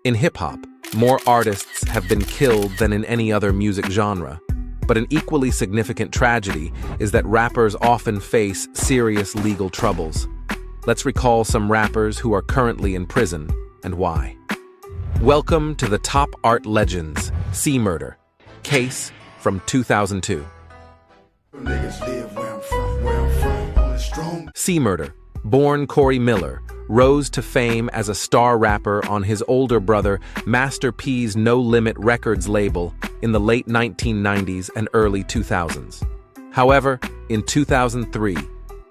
In hip-hop, more artists have been killed than in any other music genre. But an equally significant tragedy is that rappers often face serious legal troubles. Let's recall some rappers who are currently in prison and why. Welcome to the Top Art Legends, C-Murder, case from 2002. C-Murder, born Corey Miller, rose to fame as a star rapper on his older brother Master P's No Limit Records label in the late 1990s and early 2000s. However, in 2003,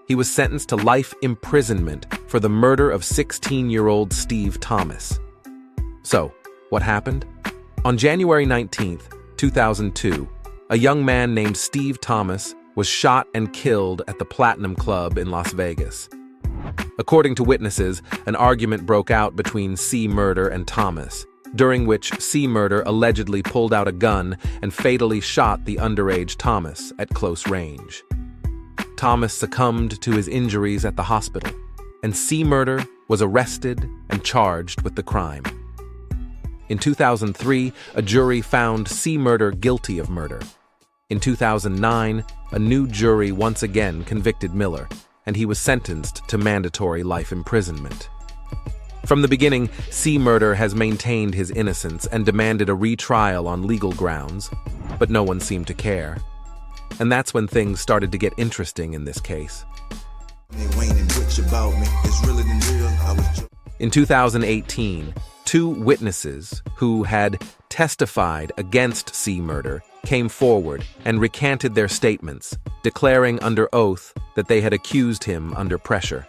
he was sentenced to life imprisonment for the murder of 16-year-old Steve Thomas. So, what happened? On January 19, 2002, a young man named Steve Thomas was shot and killed at the Platinum Club in Las Vegas. According to witnesses, an argument broke out between C-Murder and Thomas, during which C-Murder allegedly pulled out a gun and fatally shot the underage Thomas at close range. Thomas succumbed to his injuries at the hospital, and C-Murder was arrested and charged with the crime. In 2003, a jury found C-Murder guilty of murder. In 2009, a new jury once again convicted Miller, and he was sentenced to mandatory life imprisonment. From the beginning, C-Murder has maintained his innocence and demanded a retrial on legal grounds, but no one seemed to care. And that's when things started to get interesting in this case. In 2018, two witnesses who had testified against C-Murder came forward and recanted their statements, declaring under oath that they had accused him under pressure.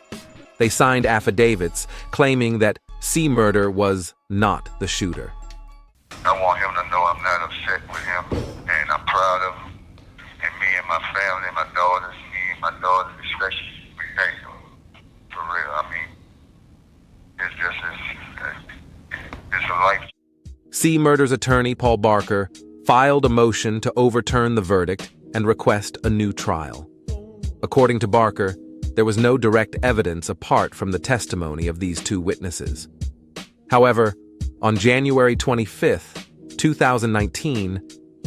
They signed affidavits claiming that C-Murder was not the shooter. I want him to know I'm not upset with him, and I'm proud of him. And me and my family, my daughters, especially, we thank him. For real, I mean, it's a life. C-Murder's attorney, Paul Barker, filed a motion to overturn the verdict and request a new trial. According to Barker, there was no direct evidence apart from the testimony of these two witnesses. However, on January 25, 2019,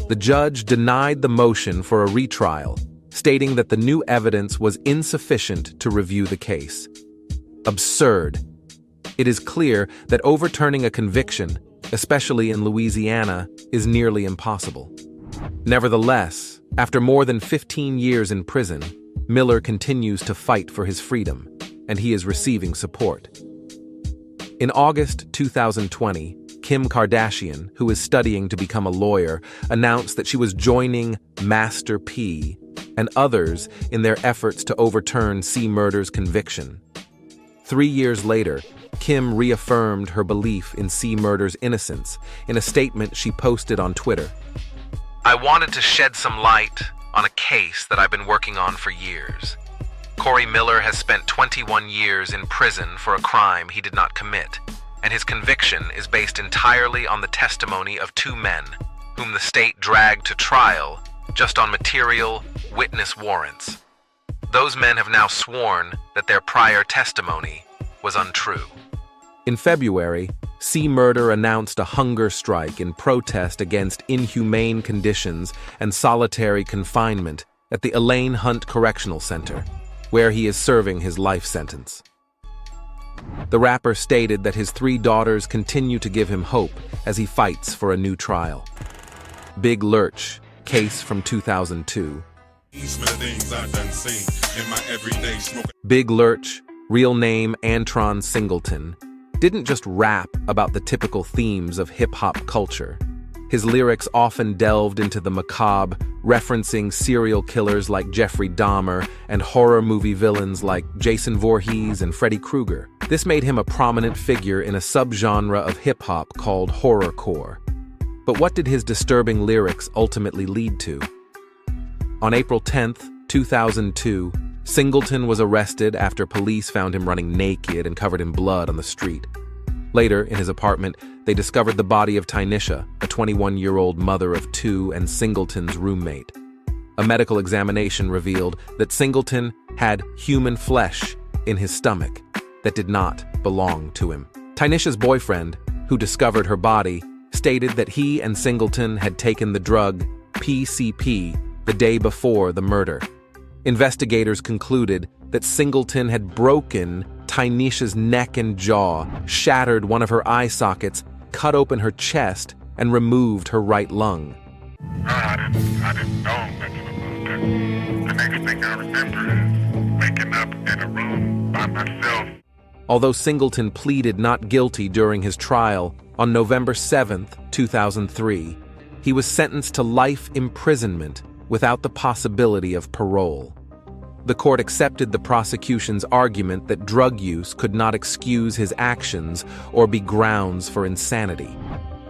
the judge denied the motion for a retrial, stating that the new evidence was insufficient to review the case. Absurd. It is clear that overturning a conviction, especially in Louisiana, is nearly impossible. Nevertheless, after more than 15 years in prison, Miller continues to fight for his freedom, and he is receiving support. In August 2020, Kim Kardashian, who is studying to become a lawyer, announced that she was joining Master P and others in their efforts to overturn C-Murder's conviction. 3 years later, Kim reaffirmed her belief in C-Murder's innocence in a statement she posted on Twitter. "I wanted to shed some light on a case that I've been working on for years. Corey Miller has spent 21 years in prison for a crime he did not commit, and his conviction is based entirely on the testimony of two men, whom the state dragged to trial just on material witness warrants. Those men have now sworn that their prior testimony was untrue." In February, C-Murder announced a hunger strike in protest against inhumane conditions and solitary confinement at the Elaine Hunt Correctional Center, where he is serving his life sentence. The rapper stated that his 3 daughters continue to give him hope as he fights for a new trial. Big Lurch, case from 2002. Big Lurch, real name Antron Singleton, didn't just rap about the typical themes of hip-hop culture. His lyrics often delved into the macabre, referencing serial killers like Jeffrey Dahmer and horror movie villains like Jason Voorhees and Freddy Krueger. This made him a prominent figure in a subgenre of hip-hop called horrorcore. But what did his disturbing lyrics ultimately lead to? On April 10, 2002, Singleton was arrested after police found him running naked and covered in blood on the street. Later, in his apartment, they discovered the body of Tynisha, a 21-year-old mother of 2 and Singleton's roommate. A medical examination revealed that Singleton had human flesh in his stomach that did not belong to him. Tynisha's boyfriend, who discovered her body, stated that he and Singleton had taken the drug PCP the day before the murder. Investigators concluded that Singleton had broken Tynesha's neck and jaw, shattered one of her eye sockets, cut open her chest, and removed her right lung. I didn't know nothing about that. The next thing I remember is waking up in a room by myself. Although Singleton pleaded not guilty during his trial on November 7, 2003, he was sentenced to life imprisonment without the possibility of parole. The court accepted the prosecution's argument that drug use could not excuse his actions or be grounds for insanity.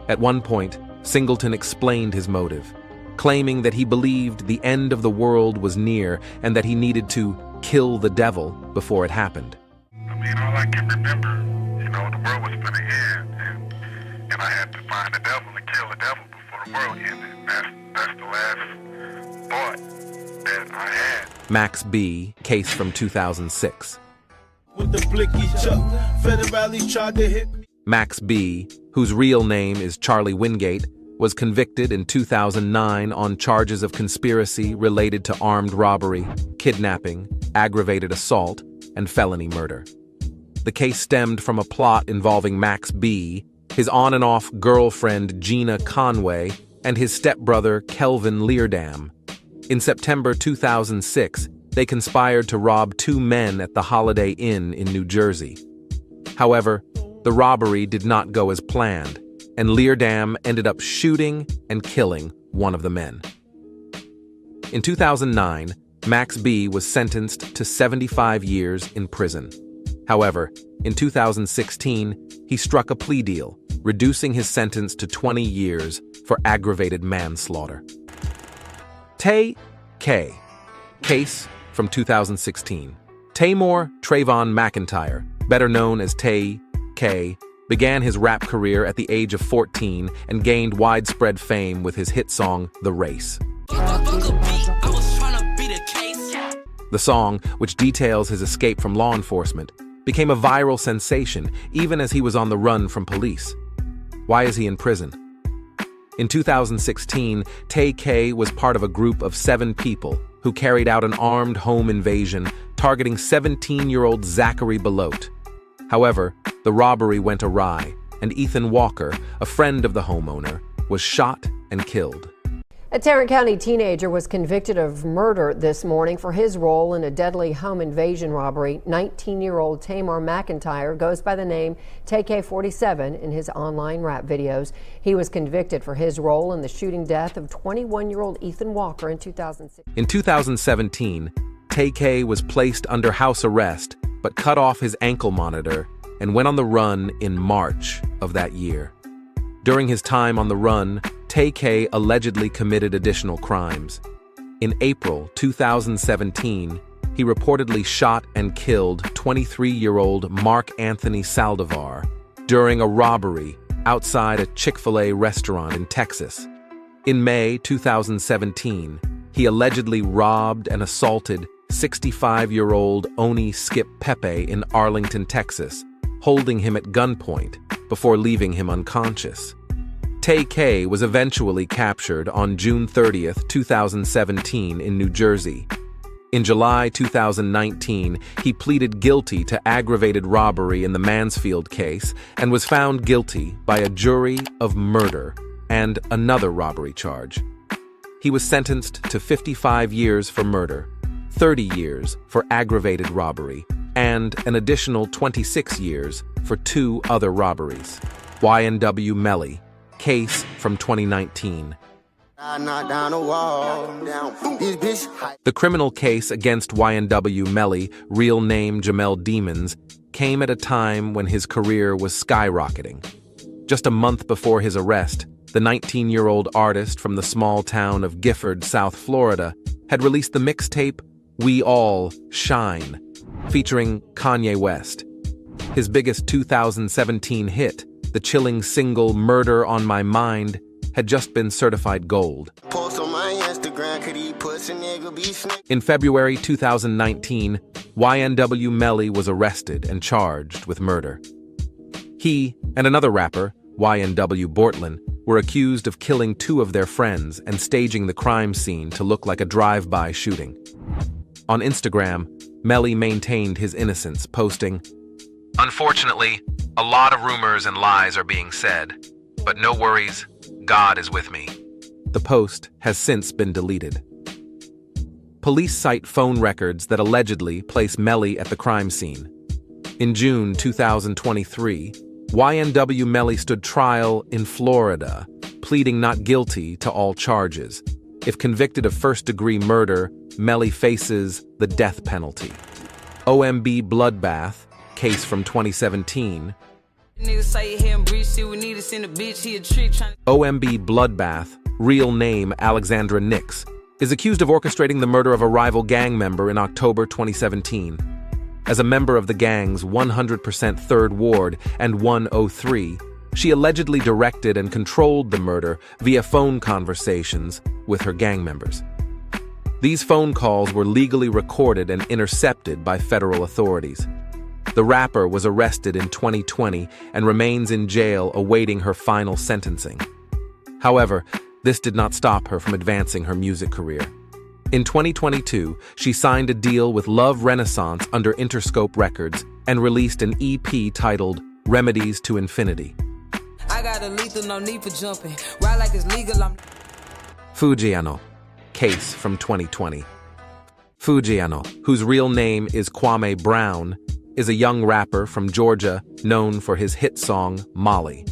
At one point, Singleton explained his motive, claiming that he believed the end of the world was near and that he needed to kill the devil before it happened. I mean, all I can remember, the world was going to end, and I had to find the devil and kill the devil before the world ended. That's the last thought that I had. Max B., case from 2006. With the blicky chuck, federales tried to hit me. Max B., whose real name is Charlie Wingate, was convicted in 2009 on charges of conspiracy related to armed robbery, kidnapping, aggravated assault, and felony murder. The case stemmed from a plot involving Max B., his on-and-off girlfriend Gina Conway, and his stepbrother Kelvin Leardam. In September 2006, they conspired to rob two men at the Holiday Inn in New Jersey. However, the robbery did not go as planned, and Leardam ended up shooting and killing one of the men. In 2009, Max B. was sentenced to 75 years in prison. However, in 2016, he struck a plea deal, reducing his sentence to 20 years for aggravated manslaughter. Tay K. Case from 2016. Taymor Trayvon McIntyre, better known as Tay K, began his rap career at the age of 14 and gained widespread fame with his hit song, The Race. The song, which details his escape from law enforcement, became a viral sensation even as he was on the run from police. Why is he in prison? In 2016, Tay K was part of a group of 7 people who carried out an armed home invasion targeting 17-year-old Zachary Belote. However, the robbery went awry, and Ethan Walker, a friend of the homeowner, was shot and killed. A Tarrant County teenager was convicted of murder this morning for his role in a deadly home invasion robbery. 19-year-old Taymor McIntyre goes by the name TK47 in his online rap videos. He was convicted for his role in the shooting death of 21-year-old Ethan Walker in 2006. In 2017, TK was placed under house arrest but cut off his ankle monitor and went on the run in March of that year. During his time on the run, TK allegedly committed additional crimes. In April 2017, he reportedly shot and killed 23-year-old Mark Anthony Saldivar during a robbery outside a Chick-fil-A restaurant in Texas. In May 2017, he allegedly robbed and assaulted 65-year-old Oni Skip Pepe in Arlington, Texas, holding him at gunpoint before leaving him unconscious. Tay K was eventually captured on June 30, 2017 in New Jersey. In July 2019, he pleaded guilty to aggravated robbery in the Mansfield case and was found guilty by a jury of murder and another robbery charge. He was sentenced to 55 years for murder, 30 years for aggravated robbery, and an additional 26 years for 2 other robberies. YNW Melly, case from 2019. The criminal case against YNW Melly, real name Jamel Demons, came at a time when his career was skyrocketing. Just a month before his arrest, the 19-year-old artist from the small town of Gifford, South Florida, had released the mixtape We All Shine, featuring Kanye West. His biggest 2017 hit, the chilling single Murder on My Mind, had just been certified gold. In February 2019, YNW Melly was arrested and charged with murder. He and another rapper, YNW Bortlen, were accused of killing two of their friends and staging the crime scene to look like a drive-by shooting. On Instagram, Melly maintained his innocence, posting, "Unfortunately, a lot of rumors and lies are being said, but no worries, God is with me." The post has since been deleted. Police cite phone records that allegedly place Melly at the crime scene. In June 2023, YNW Melly stood trial in Florida, pleading not guilty to all charges. If convicted of first-degree murder, Melly faces the death penalty. OMB Bloodbath, case from 2017. OMB Bloodbath, real name Alexandra Nix, is accused of orchestrating the murder of a rival gang member in October 2017. As a member of the gang's 100% 3rd Ward and 103, she allegedly directed and controlled the murder via phone conversations with her gang members. These phone calls were legally recorded and intercepted by federal authorities. The rapper was arrested in 2020 and remains in jail awaiting her final sentencing. However, this did not stop her from advancing her music career. In 2022, she signed a deal with Love Renaissance under Interscope Records and released an EP titled Remedies to Infinity. I got a lethal, no need for jumping. Ride like it's legal, Fujiano, case from 2020. Fujiano, whose real name is Kwame Brown, is a young rapper from Georgia known for his hit song Molly.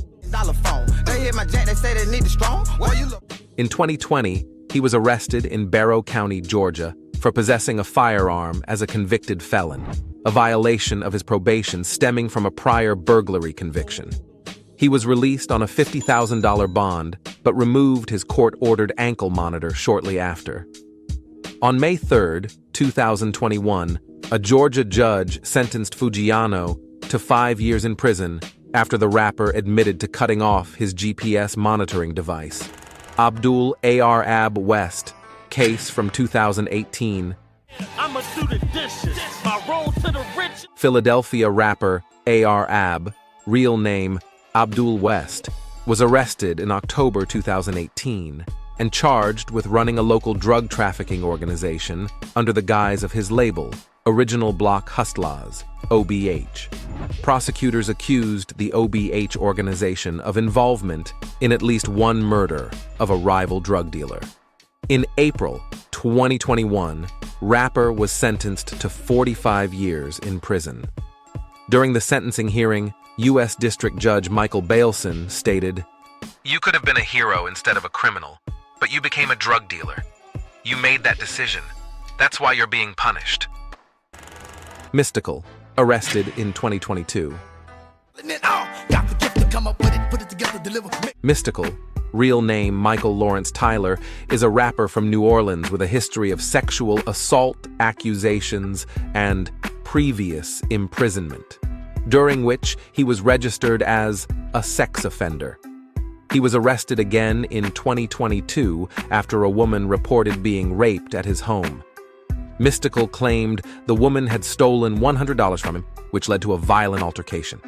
In 2020, he was arrested in Barrow County, Georgia, for possessing a firearm as a convicted felon, a violation of his probation stemming from a prior burglary conviction. He was released on a $50,000 bond, but removed his court-ordered ankle monitor shortly after. On May 3, 2021, a Georgia judge sentenced Fujiano to 5 years in prison after the rapper admitted to cutting off his GPS monitoring device. Abdul Arab West, case from 2018. I'ma do the dishes, my roll to the rich. Philadelphia rapper Arab, real name Abdul West, was arrested in October 2018 and charged with running a local drug trafficking organization under the guise of his label, Original Block Hustlers, OBH. Prosecutors accused the OBH organization of involvement in at least one murder of a rival drug dealer. In April 2021, rapper was sentenced to 45 years in prison. During the sentencing hearing, U.S. District Judge Michael Bailson stated, "You could have been a hero instead of a criminal, but you became a drug dealer. You made that decision. That's why you're being punished." Mystical, arrested in 2022. Mystical, real name Michael Lawrence Tyler, is a rapper from New Orleans with a history of sexual assault accusations and previous imprisonment, during which he was registered as a sex offender. He was arrested again in 2022 after a woman reported being raped at his home. Mystical claimed the woman had stolen $100 from him, which led to a violent altercation.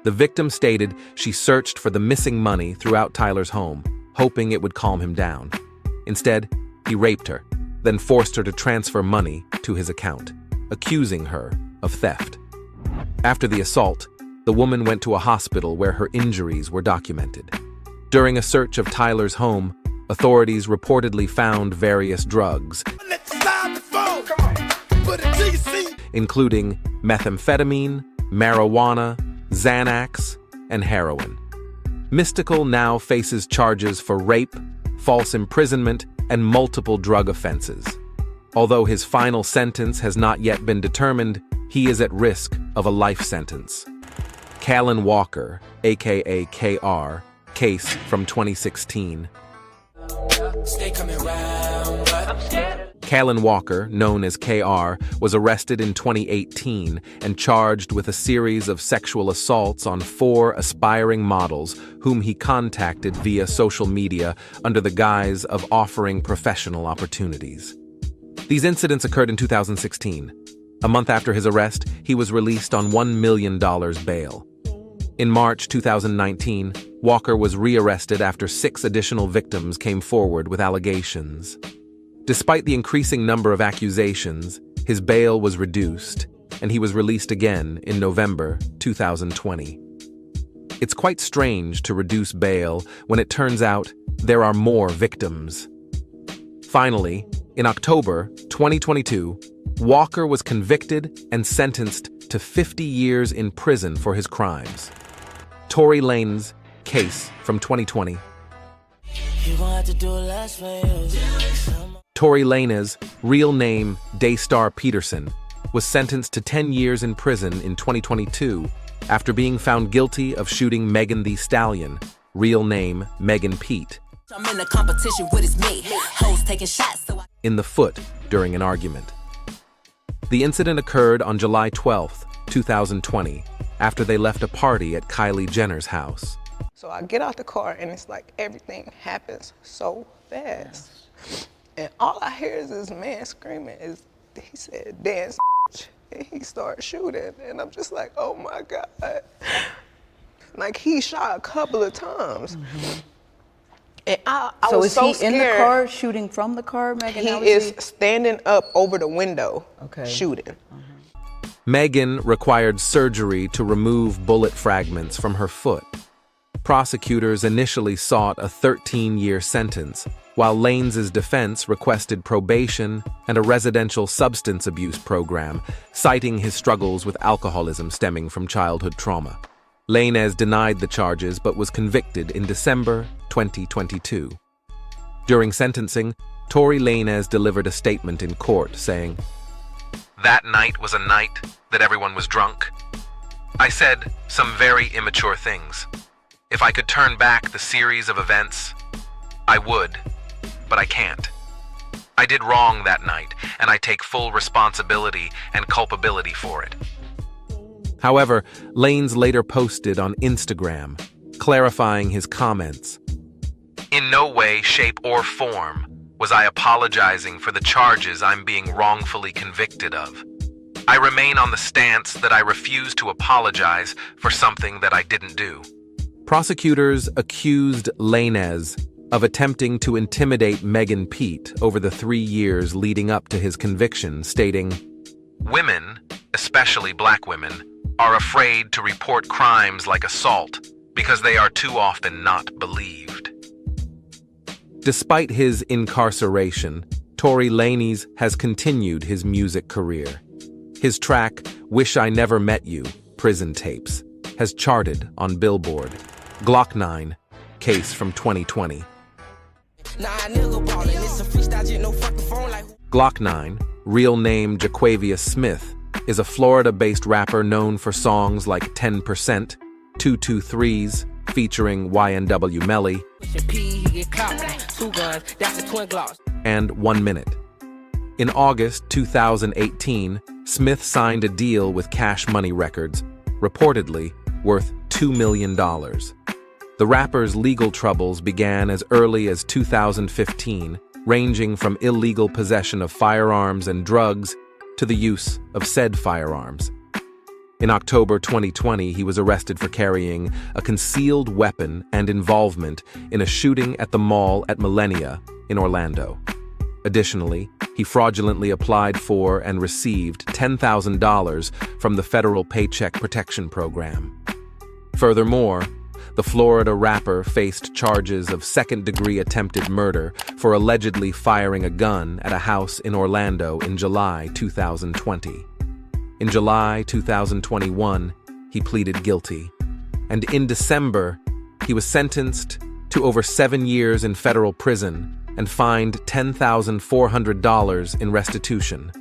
The victim stated she searched for the missing money throughout Tyler's home, hoping it would calm him down. Instead, he raped her, then forced her to transfer money to his account, accusing her of theft. After the assault, the woman went to a hospital where her injuries were documented. During a search of Tyler's home, authorities reportedly found various drugs, including methamphetamine, marijuana, Xanax, and heroin. Mystical now faces charges for rape, false imprisonment, and multiple drug offenses. Although his final sentence has not yet been determined, he is at risk of a life sentence. Callan Walker, aka KR, case from 2016. Callan Walker, known as KR, was arrested in 2018 and charged with a series of sexual assaults on 4 aspiring models whom he contacted via social media under the guise of offering professional opportunities. These incidents occurred in 2016. A month after his arrest, he was released on $1 million bail. In March 2019, Walker was rearrested after 6 additional victims came forward with allegations. Despite the increasing number of accusations, his bail was reduced, and he was released again in November 2020. It's quite strange to reduce bail when it turns out there are more victims. Finally, in October 2022, Walker was convicted and sentenced to 50 years in prison for his crimes. Tory Lanez case from 2020. Tory Lanez, real name Daystar Peterson, was sentenced to 10 years in prison in 2022 after being found guilty of shooting Megan Thee Stallion, real name Megan Pete, I'm in a competition with his mate. Hoes taking shots, so in the foot during an argument. The incident occurred on July 12, 2020, after they left a party at Kylie Jenner's house. So I get out the car and it's like everything happens so fast. And all I hear is this man screaming, he said, dance, and he started shooting. And I'm just like, oh my God. Like he shot a couple of times. Mm-hmm. And I was so scared. So is he in the car shooting from the car, Megan? He is standing up over the window, shooting. Megan required surgery to remove bullet fragments from her foot. Prosecutors initially sought a 13-year sentence, while Lanez's defense requested probation and a residential substance abuse program, citing his struggles with alcoholism stemming from childhood trauma. Lanez denied the charges but was convicted in December 2022. During sentencing, Tory Lanez delivered a statement in court saying, "That night was a night that everyone was drunk. I said some very immature things. If I could turn back the series of events, I would, but I can't. I did wrong that night, and I take full responsibility and culpability for it." However, Lanez later posted on Instagram, clarifying his comments. "In no way, shape, or form was I apologizing for the charges I'm being wrongfully convicted of. I remain on the stance that I refuse to apologize for something that I didn't do." Prosecutors accused Lanez of attempting to intimidate Megan Pete over the 3 years leading up to his conviction, stating, "Women, especially black women, are afraid to report crimes like assault because they are too often not believed." Despite his incarceration, Tory Lanez has continued his music career. His track, Wish I Never Met You, Prison Tapes, has charted on Billboard. Glock 9, case from 2020. Glock 9, real name Jaquavius Smith, is a Florida-based rapper known for songs like 10%, 223s, featuring YNW Melly, and 1 Minute. In August 2018, Smith signed a deal with Cash Money Records, reportedly worth $2 million. The rapper's legal troubles began as early as 2015, ranging from illegal possession of firearms and drugs to the use of said firearms. In October 2020, he was arrested for carrying a concealed weapon and involvement in a shooting at the mall at Millenia in Orlando. Additionally, he fraudulently applied for and received $10,000 from the Federal Paycheck Protection Program. Furthermore, the Florida rapper faced charges of second-degree attempted murder for allegedly firing a gun at a house in Orlando in July 2020. In July 2021, he pleaded guilty, and in December, he was sentenced to over 7 years in federal prison and fined $10,400 in restitution.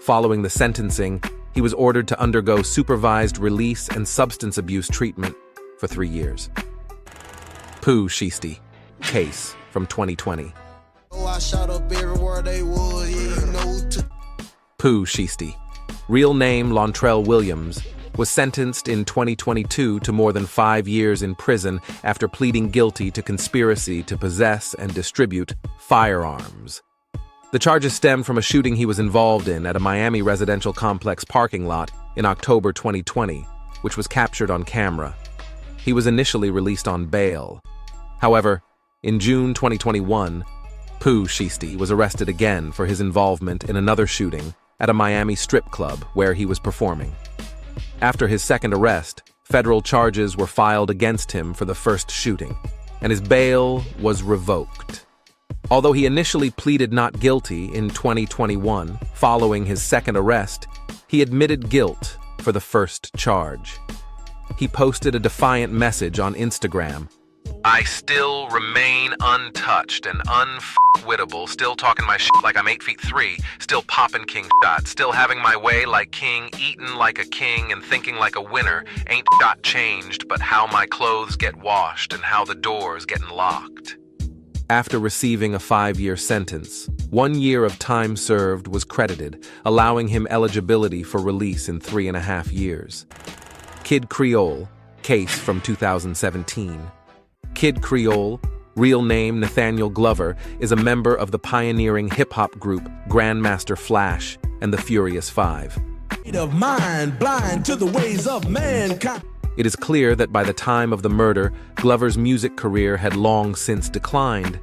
Following the sentencing, he was ordered to undergo supervised release and substance abuse treatment for 3 years. Pooh Shiesty, case from 2020. Pooh Shiesty, real name Lontrell Williams, was sentenced in 2022 to more than 5 years in prison after pleading guilty to conspiracy to possess and distribute firearms. The charges stem from a shooting he was involved in at a Miami residential complex parking lot in October 2020, which was captured on camera. he was initially released on bail. However, in June 2021, Pooh Shiesty was arrested again for his involvement in another shooting at a Miami strip club where he was performing. After his second arrest, federal charges were filed against him for the first shooting, and his bail was revoked. Although he initially pleaded not guilty in 2021, following his second arrest, he admitted guilt for the first charge. He posted a defiant message on Instagram. "I still remain untouched and unf***wittable, still talking my shit like I'm 8'3", still popping king shots, still having my way like king, eating like a king, and thinking like a winner. Ain't got changed, but how my clothes get washed and how the doors getting locked." After receiving a 5-year sentence, 1 year of time served was credited, allowing him eligibility for release in 3.5 years. Kid Creole, case from 2017. Kid Creole, real name Nathaniel Glover, is a member of the pioneering hip-hop group Grandmaster Flash and the Furious Five. Of mind, blind to the ways of mankind. It is clear that by the time of the murder, Glover's music career had long since declined,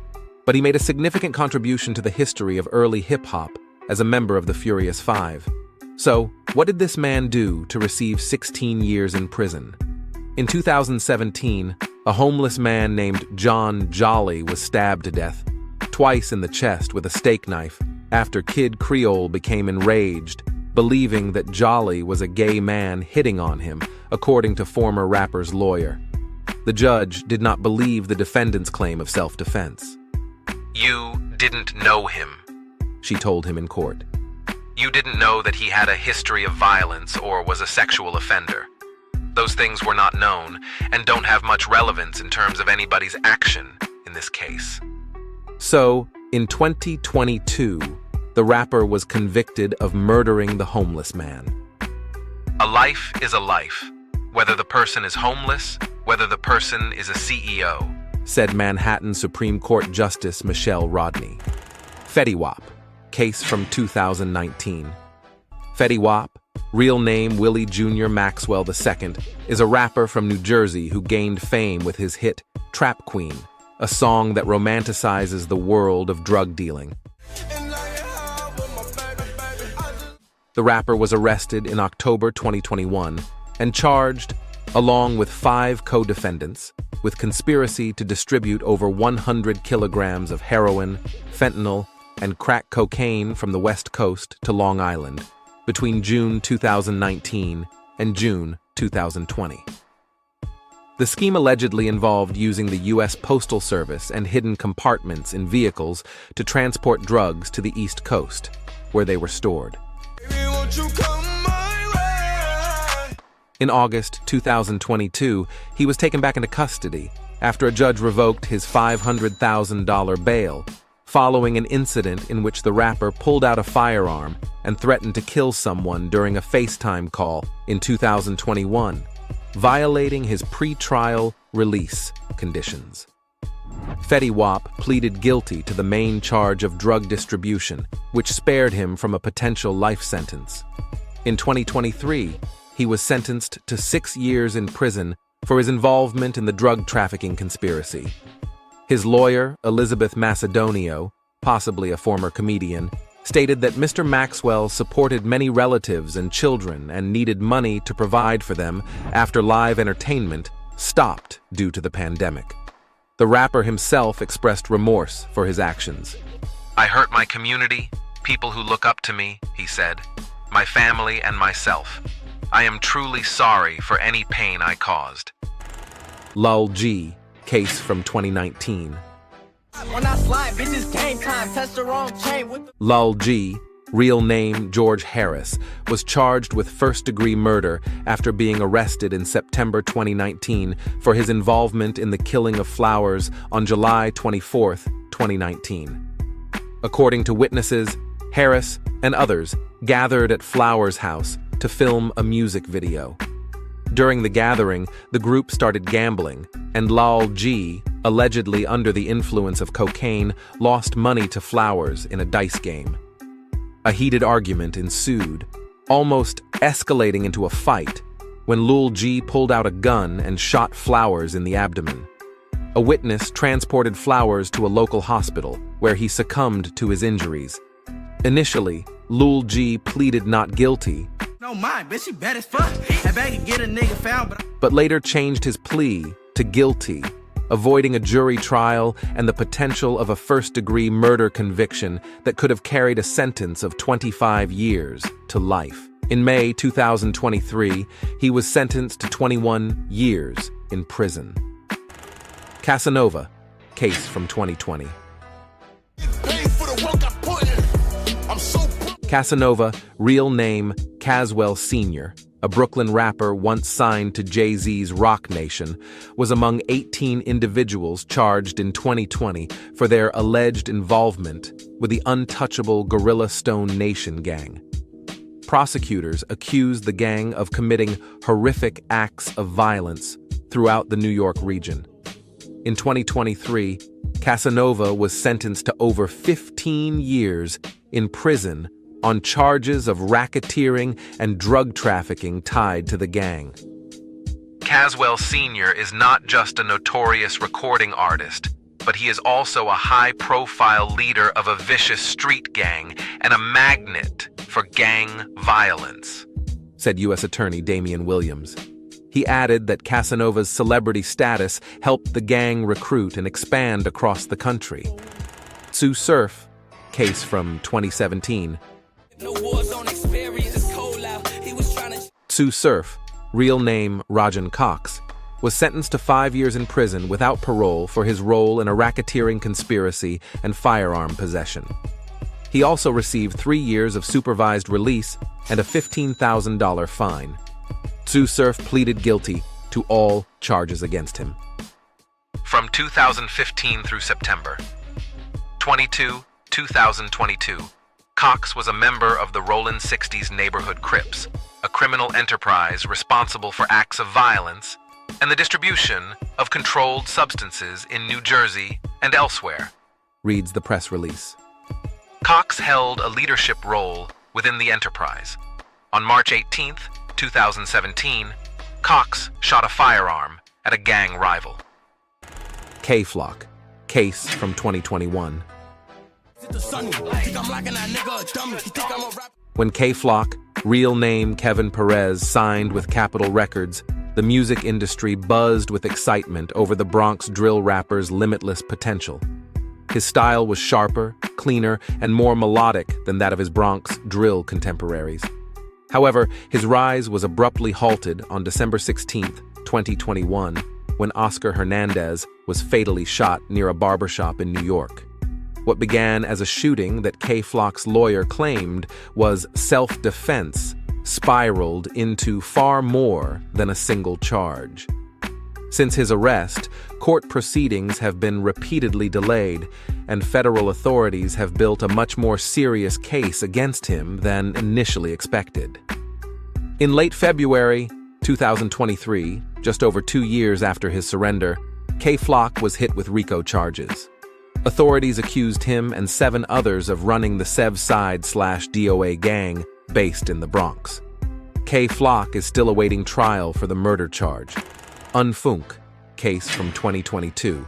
but he made a significant contribution to the history of early hip-hop as a member of the Furious Five. So, what did this man do to receive 16 years in prison? In 2017, a homeless man named John Jolly was stabbed to death, twice in the chest with a steak knife, after Kid Creole became enraged, believing that Jolly was a gay man hitting on him, according to former rapper's lawyer. The judge did not believe the defendant's claim of self-defense. "You didn't know him," she told him in court. "You didn't know that he had a history of violence or was a sexual offender. Those things were not known and don't have much relevance in terms of anybody's action in this case." So, in 2022, the rapper was convicted of murdering the homeless man. "A life is a life, whether the person is homeless, whether the person is a CEO," said Manhattan Supreme Court Justice Michelle Rodney. Fetty Wap, case from 2019. Fetty Wap, real name Willie Jr. Maxwell II, is a rapper from New Jersey who gained fame with his hit Trap Queen, a song that romanticizes the world of drug dealing. The rapper was arrested in October 2021 and charged, along with 5 co-defendants, with conspiracy to distribute over 100 kilograms of heroin, fentanyl, and crack cocaine from the West Coast to Long Island between June 2019 and June 2020. The scheme allegedly involved using the U.S. Postal Service and hidden compartments in vehicles to transport drugs to the East Coast, where they were stored. In August 2022, he was taken back into custody after a judge revoked his $500,000 bail, following an incident in which the rapper pulled out a firearm and threatened to kill someone during a FaceTime call in 2021, violating his pre-trial release conditions. Fetty Wap pleaded guilty to the main charge of drug distribution, which spared him from a potential life sentence. In 2023, he was sentenced to 6 years in prison for his involvement in the drug trafficking conspiracy. His lawyer, Elizabeth Macedonio, possibly a former comedian, stated that Mr. Maxwell supported many relatives and children and needed money to provide for them after live entertainment stopped due to the pandemic. The rapper himself expressed remorse for his actions. "I hurt my community, people who look up to me," he said, "my family and myself. I am truly sorry for any pain I caused." Lul G, case from 2019. When I slide, bitches game time, touch the wrong chain with Lul G, real name George Harris, was charged with first-degree murder after being arrested in September 2019 for his involvement in the killing of Flowers on July 24, 2019. According to witnesses, Harris and others gathered at Flowers' house to film a music video. During the gathering, the group started gambling, and Lul G, allegedly under the influence of cocaine, lost money to Flowers in a dice game. A heated argument ensued, almost escalating into a fight, when Lul G pulled out a gun and shot Flowers in the abdomen. A witness transported Flowers to a local hospital, where he succumbed to his injuries. Initially, Lul G pleaded not guilty, No mind, bitch, she bad as fuck. I bet you get a nigga found, but later changed his plea to guilty, avoiding a jury trial and the potential of a first-degree murder conviction that could have carried a sentence of 25 years to life. In May 2023, he was sentenced to 21 years in prison. Casanova, case from 2020. Casanova, real name Caswell Sr., a Brooklyn rapper once signed to Jay-Z's Roc Nation, was among 18 individuals charged in 2020 for their alleged involvement with the untouchable Gorilla Stone Nation gang. Prosecutors accused the gang of committing horrific acts of violence throughout the New York region. In 2023, Casanova was sentenced to over 15 years in prison on charges of racketeering and drug trafficking tied to the gang. Caswell Sr. is not just a notorious recording artist, but he is also a high-profile leader of a vicious street gang and a magnet for gang violence, said U.S. Attorney Damian Williams. He added that Casanova's celebrity status helped the gang recruit and expand across the country. Tsu Surf, case from 2017. Tsu Surf, real name Rajan Cox, was sentenced to 5 years in prison without parole for his role in a racketeering conspiracy and firearm possession. He also received 3 years of supervised release and a $15,000 fine. Tsu Surf pleaded guilty to all charges against him. From 2015 through September 2022, Cox was a member of the Rollin' 60s Neighborhood Crips, a criminal enterprise responsible for acts of violence and the distribution of controlled substances in New Jersey and elsewhere, reads the press release. Cox held a leadership role within the enterprise. On March 18, 2017, Cox shot a firearm at a gang rival. K-Flock, case from 2021. When K-Flock, real name Kevin Perez, signed with Capitol Records, the music industry buzzed with excitement over the Bronx drill rapper's limitless potential. His style was sharper, cleaner, and more melodic than that of his Bronx drill contemporaries. However, his rise was abruptly halted on December 16, 2021, when Oscar Hernandez was fatally shot near a barbershop in New York. What began as a shooting that K-Flock's lawyer claimed was self-defense spiraled into far more than a single charge. Since his arrest, court proceedings have been repeatedly delayed, and federal authorities have built a much more serious case against him than initially expected. In late February 2023, just over 2 years after his surrender, K-Flock was hit with RICO charges. Authorities accused him and 7 others of running the Sevside/DOA gang based in the Bronx. K-Flock is still awaiting trial for the murder charge. Unfunk, case from 2022.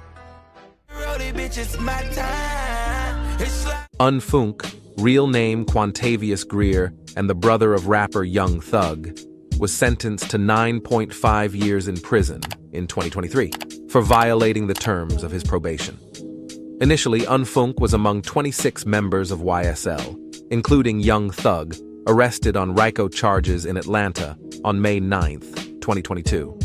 Unfunk, real name Quantavious Greer and the brother of rapper Young Thug, was sentenced to 9.5 years in prison in 2023 for violating the terms of his probation. Initially, Unfunk was among 26 members of YSL, including Young Thug, arrested on RICO charges in Atlanta on May 9, 2022.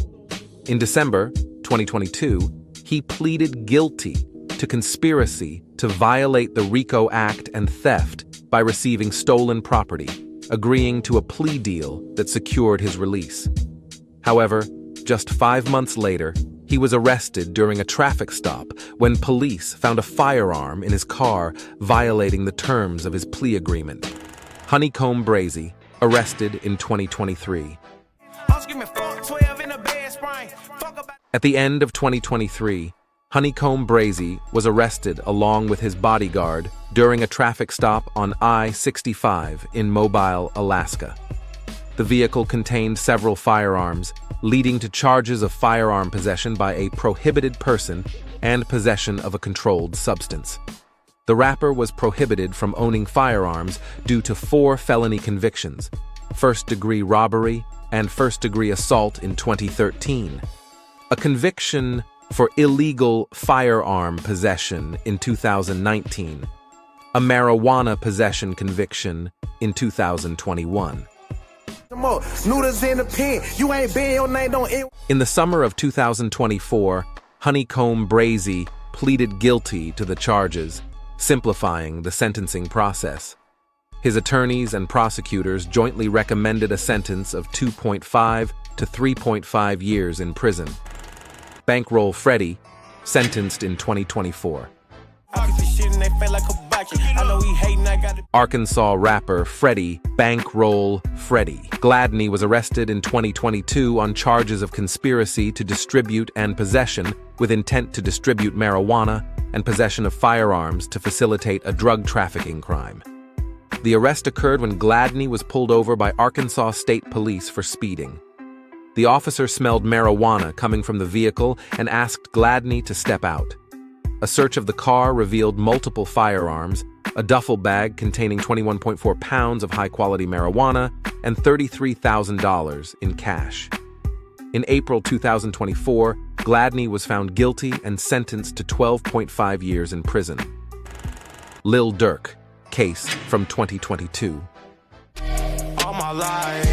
In December 2022, he pleaded guilty to conspiracy to violate the RICO Act and theft by receiving stolen property, agreeing to a plea deal that secured his release. However, just 5 months later, he was arrested during a traffic stop when police found a firearm in his car, violating the terms of his plea agreement. Honeycomb Brazy, arrested in 2023. At the end of 2023, Honeycomb Brazy was arrested along with his bodyguard during a traffic stop on I-65 in Mobile, Alaska. The vehicle contained several firearms, leading to charges of firearm possession by a prohibited person and possession of a controlled substance. The rapper was prohibited from owning firearms due to 4 felony convictions: first-degree robbery and first-degree assault in 2013, a conviction for illegal firearm possession in 2019, a marijuana possession conviction in 2021. In the summer of 2024, Honeycomb Brazy pleaded guilty to the charges, simplifying the sentencing process. His attorneys and prosecutors jointly recommended a sentence of 2.5 to 3.5 years in prison. Bankroll Freddie, sentenced in 2024. Arkansas rapper Freddie Bankroll Freddie Gladney was arrested in 2022 on charges of conspiracy to distribute and possession with intent to distribute marijuana and possession of firearms to facilitate a drug trafficking crime. The arrest occurred when Gladney was pulled over by Arkansas State Police for speeding. The officer smelled marijuana coming from the vehicle and asked Gladney to step out. A search of the car revealed multiple firearms, a duffel bag containing 21.4 pounds of high-quality marijuana, and $33,000 in cash. In April 2024, Gladney was found guilty and sentenced to 12.5 years in prison. Lil Durk, case from 2022. All my life.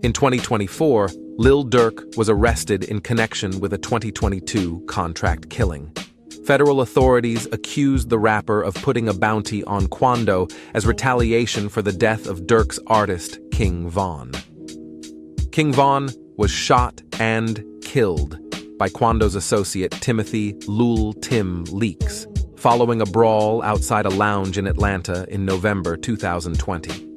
In 2024, Lil Durk was arrested in connection with a 2022 contract killing. Federal authorities accused the rapper of putting a bounty on Quando as retaliation for the death of Durk's artist, King Von. King Von was shot and killed by Quando's associate Timothy Lul Tim Leaks following a brawl outside a lounge in Atlanta in November 2020.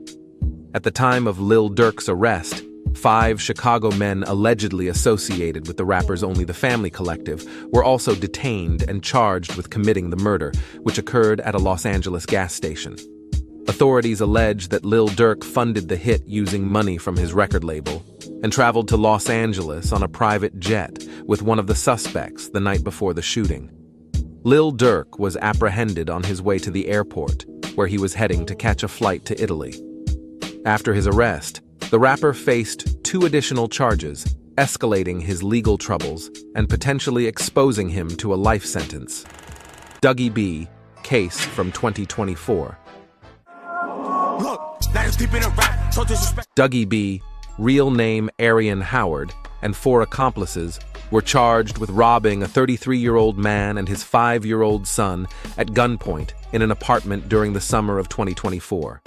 At the time of Lil Durk's arrest, 5 Chicago men allegedly associated with the rapper's Only the Family collective were also detained and charged with committing the murder, which occurred at a Los Angeles gas station. Authorities allege that Lil Durk funded the hit using money from his record label and traveled to Los Angeles on a private jet with one of the suspects the night before the shooting. Lil Durk was apprehended on his way to the airport, where he was heading to catch a flight to Italy. After his arrest, the rapper faced 2 additional charges, escalating his legal troubles and potentially exposing him to a life sentence. Dougie B, case from 2024. Dougie B, real name Arian Howard, and 4 accomplices were charged with robbing a 33-year-old man and his 5-year-old son at gunpoint in an apartment during the summer of 2024.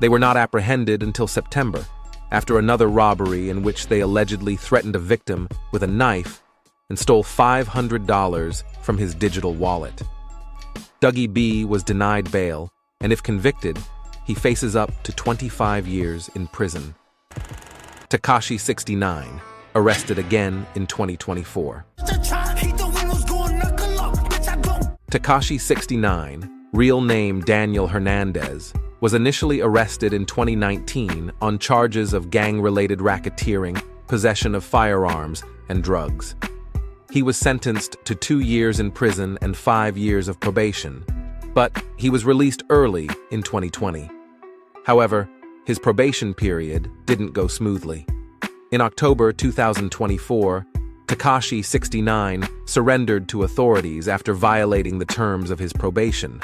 They were not apprehended until September, after another robbery in which they allegedly threatened a victim with a knife and stole $500 from his digital wallet. Dougie B was denied bail, and if convicted, he faces up to 25 years in prison. Tekashi 69, arrested again in 2024. Tekashi 69, real name Daniel Hernandez, was initially arrested in 2019 on charges of gang-related racketeering, possession of firearms, and drugs. He was sentenced to 2 years in prison and 5 years of probation, but he was released early in 2020. However, his probation period didn't go smoothly. In October 2024, Tekashi 69 surrendered to authorities after violating the terms of his probation.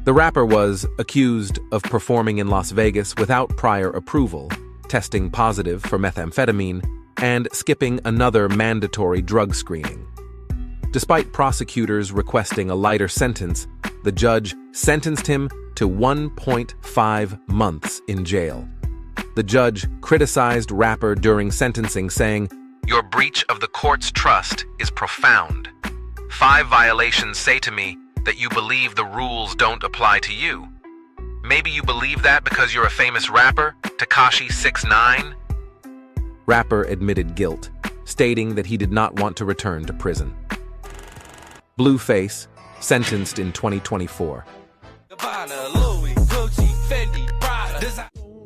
The rapper was accused of performing in Las Vegas without prior approval, testing positive for methamphetamine, and skipping another mandatory drug screening. Despite prosecutors requesting a lighter sentence, the judge sentenced him to 1.5 months in jail. The judge criticized rapper during sentencing, saying, "Your breach of the court's trust is profound. 5 violations say to me that you believe the rules don't apply to you. Maybe you believe that because you're a famous rapper, Tekashi 69?" Rapper admitted guilt, stating that he did not want to return to prison. Blueface, sentenced in 2024.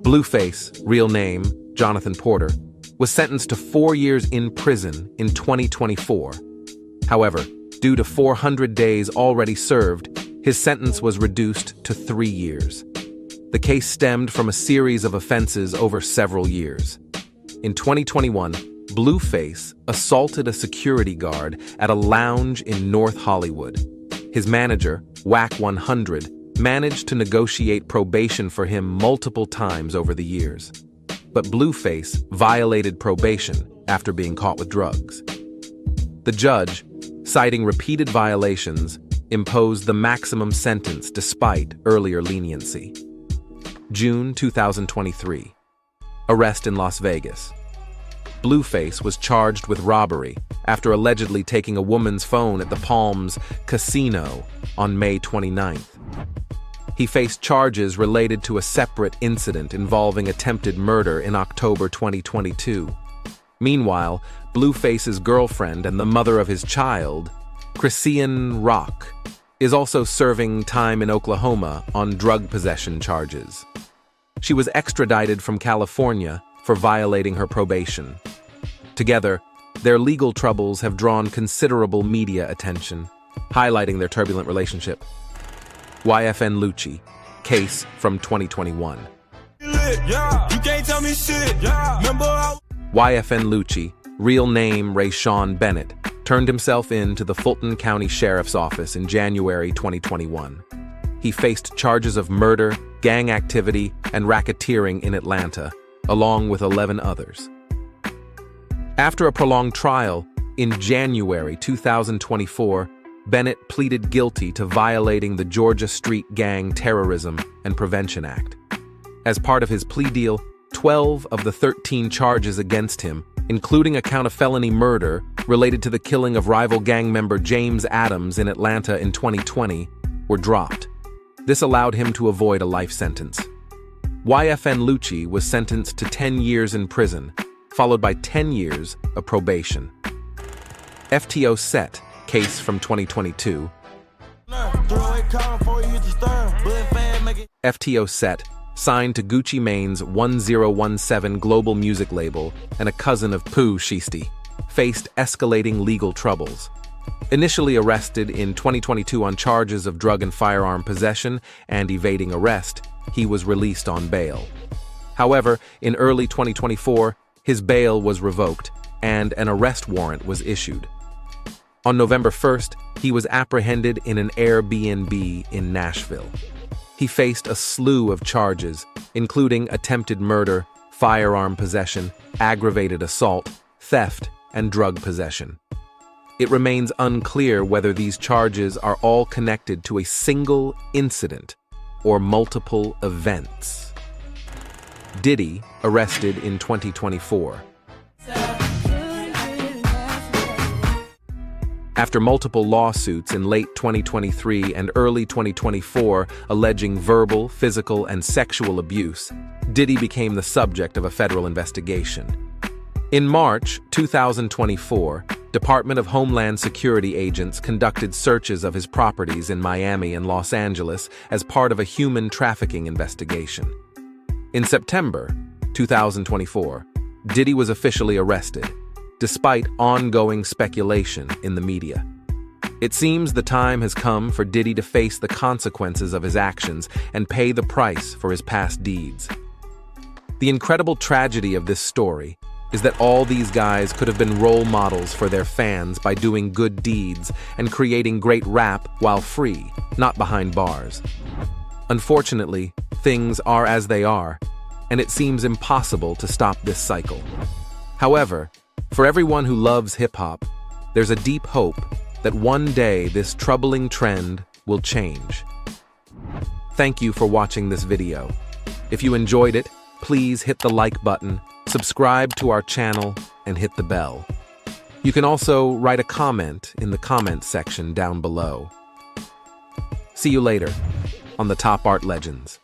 Blueface, real name Jonathan Porter, was sentenced to 4 years in prison in 2024. However, due to 400 days already served, his sentence was reduced to 3 years. The case stemmed from a series of offenses over several years. In 2021, Blueface assaulted a security guard at a lounge in North Hollywood. His manager, Whack 100, managed to negotiate probation for him multiple times over the years. But Blueface violated probation after being caught with drugs. The judge, citing repeated violations, imposed the maximum sentence despite earlier leniency. June 2023. Arrest in Las Vegas. Blueface was charged with robbery after allegedly taking a woman's phone at the Palms Casino on May 29th. He faced charges related to a separate incident involving attempted murder in October 2022. Meanwhile, Blueface's girlfriend and the mother of his child, Chrisean Rock, is also serving time in Oklahoma on drug possession charges. She was extradited from California for violating her probation. Together, their legal troubles have drawn considerable media attention, highlighting their turbulent relationship. YFN Lucci, case from 2021. YFN Lucci, real name Rayshawn Bennett, turned himself in to the Fulton County Sheriff's Office in January 2021. He faced charges of murder, gang activity, and racketeering in Atlanta, along with 11 others. After a prolonged trial, in January 2024, Bennett pleaded guilty to violating the Georgia Street Gang Terrorism and Prevention Act. As part of his plea deal, 12 of the 13 charges against him, including a count of felony murder related to the killing of rival gang member James Adams in Atlanta in 2020, were dropped. This allowed him to avoid a life sentence. YFN Lucci was sentenced to 10 years in prison, followed by 10 years of probation. FTO Set, case from 2022. FTO Set, signed to Gucci Mane's 1017 global music label and a cousin of Pooh Shiesty, faced escalating legal troubles. Initially arrested in 2022 on charges of drug and firearm possession and evading arrest, he was released on bail. However, in early 2024, his bail was revoked and an arrest warrant was issued. On November 1st, he was apprehended in an Airbnb in Nashville. He faced a slew of charges, including attempted murder, firearm possession, aggravated assault, theft, and drug possession. It remains unclear whether these charges are all connected to a single incident or multiple events. Diddy, arrested in 2024. After multiple lawsuits in late 2023 and early 2024 alleging verbal, physical, and sexual abuse, Diddy became the subject of a federal investigation. In March 2024, Department of Homeland Security agents conducted searches of his properties in Miami and Los Angeles as part of a human trafficking investigation. In September 2024, Diddy was officially arrested, despite ongoing speculation in the media. It seems the time has come for Diddy to face the consequences of his actions and pay the price for his past deeds. The incredible tragedy of this story is that all these guys could have been role models for their fans by doing good deeds and creating great rap while free, not behind bars. Unfortunately, things are as they are, and it seems impossible to stop this cycle. However, for everyone who loves hip-hop, there's a deep hope that one day this troubling trend will change. Thank you for watching this video. If you enjoyed it, please hit the like button, subscribe to our channel, and hit the bell. You can also write a comment in the comment section down below. See you later on the Top Art Legends.